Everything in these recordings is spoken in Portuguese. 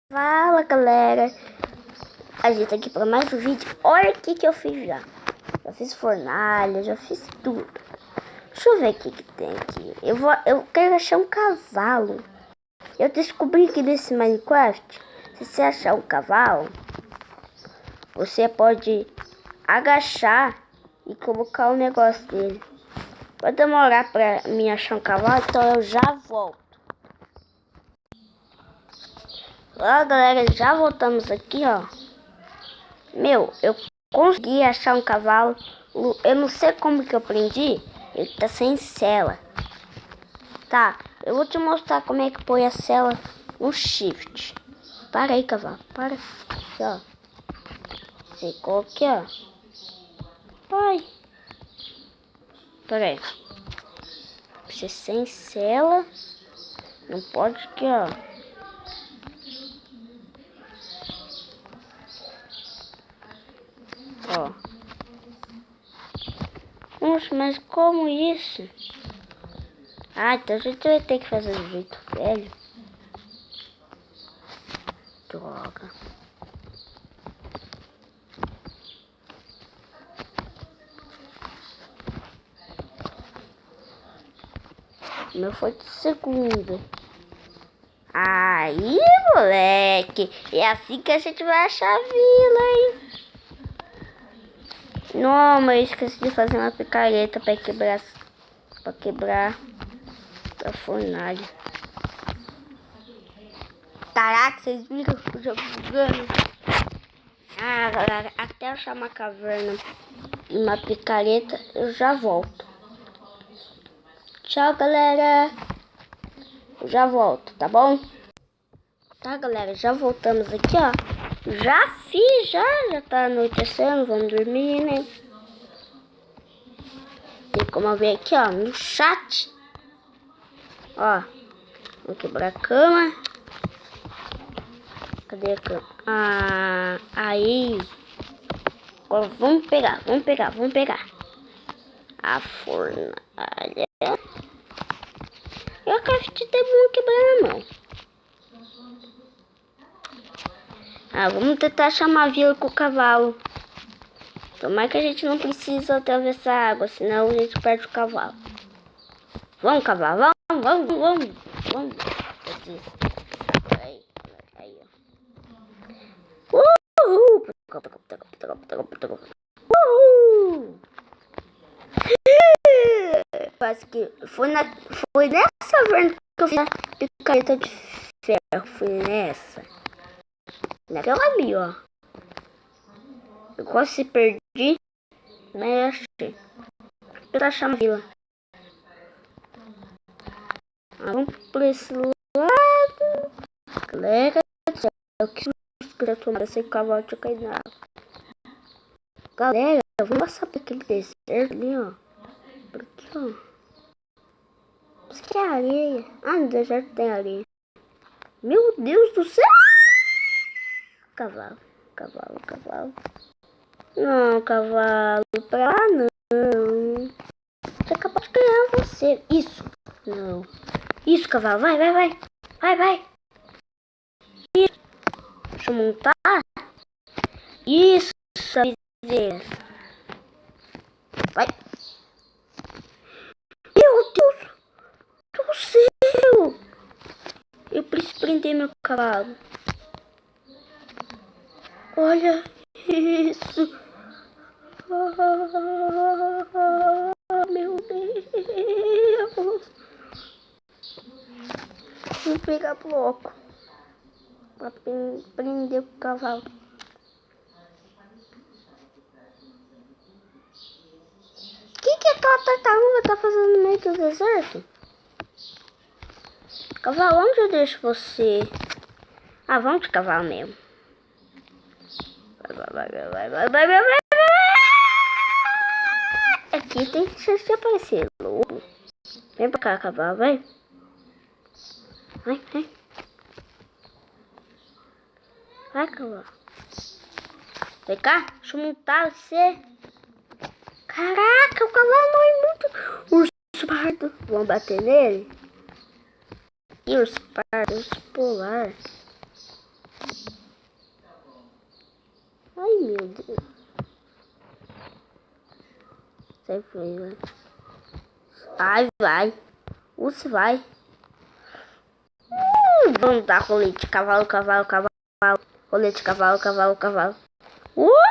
Fala galera, a gente tá aqui para mais um vídeo. Olha o que eu fiz já. Já fiz fornalha, já fiz tudo. Deixa eu ver o que tem aqui. Eu quero achar um cavalo. Eu descobri que nesse Minecraft, se você achar um cavalo, você pode agachar e colocar o negócio dele. Vai demorar pra mim achar um cavalo, então eu já volto. Olá galera, já voltamos aqui, ó. Meu, eu consegui achar um cavalo. Eu não sei como que eu aprendi. Ele tá sem sela. Tá, eu vou te mostrar como é que põe a sela no shift. Para aí, cavalo, para. Aqui, ó. Secou aqui, ó. Vai. Pera aí. Você sem sela. Não pode aqui, ó. Ó. Nossa, mas como isso? Ah, então a gente vai ter que fazer do jeito velho. Droga. O meu foi de segunda. Aí, moleque. É assim que a gente vai achar a vila, hein? Não, mas eu esqueci de fazer uma picareta pra quebrar a fornalha. Caraca, vocês viram o jogo jogando? Ah, galera, até achar uma caverna e uma picareta, eu já volto. Tchau, galera. Eu já volto, tá bom? Tá, galera, já voltamos aqui, ó. Já fiz, já tá anoitecendo, vamos dormir, né? Tem como ver aqui, ó, no chat. Ó, vamos quebrar a cama. Cadê a cama? Ah, aí. Agora vamos pegar. A fornalha. Eu acredito que tem muito quebrar na mão. Ah, vamos tentar chamar a vila com o cavalo. Tomara que a gente não precisa atravessar a água, senão a gente perde o cavalo. Vamos, cavalo, vamos. Aí, ó. Uhul! Uhul! Acho que foi nessa vez que eu fiz a picareta de ferro. Foi nessa. Naquela ali, ó. Eu quase perdi, mas achei. Eu tô achando a vila. Vamos por esse lado. Galera, eu quis tomar esse cavalo de cair na água. Galera, eu vou passar por aquele deserto ali, ó. Por aqui, ó. Isso aqui é areia. Ah, no deserto tem areia. Meu Deus do céu! Cavalo. Não, cavalo, pra lá não. Você é capaz de ganhar você. Isso. Não. Isso, cavalo. Vai. Isso. Deixa eu montar. Isso, miséria. Vai. Meu Deus do céu. Eu preciso prender meu cavalo. Olha isso. Meu Deus. Vou pegar bloco pra prender o cavalo. O que aquela tartaruga tá fazendo no meio do deserto? Cavalo, onde eu deixo você? Ah, vamos de cavalo mesmo. Vai. Aqui tem chance de aparecer lobo. Vem pra cá, cavalo, vai. Vai. Vai, cavalo. Vem cá, deixa eu montar você. Caraca, o cavalo não é muito... Urso pardo. Vamos bater nele? E urso pardo, urso polar. Meu Deus. Sai foi, vai. Ai, vai. Você vai. Vamos dar rolete. Cavalo, cavalo, cavalo. Rolete, cavalo, cavalo, cavalo. Uhul!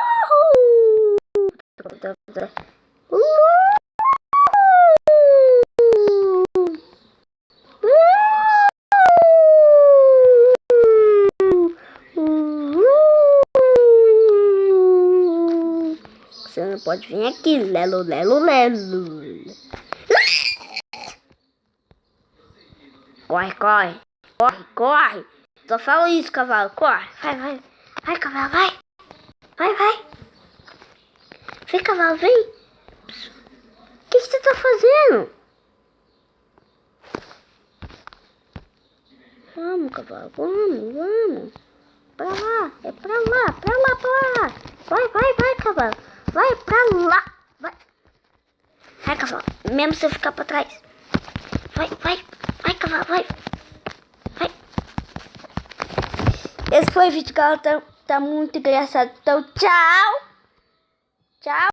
Você não pode vir aqui, lelo, lelo, lelo. Corre, corre, corre, corre. Só falo isso, cavalo, corre. Vai, vai, vai, cavalo, vai. Vai, vai. Vem, cavalo, vem. O que você tá fazendo? Vamos, cavalo, vamos, vamos. Pra lá, é pra lá, pra lá, pra lá. Vai, vai, vai, cavalo. Vai pra lá. Vai. Vai, cavalo. Mesmo se eu ficar pra trás. Vai, vai. Vai, cavalo, vai. Vai. Esse foi o vídeo, galera. Tá muito engraçado. Então, tchau. Tchau.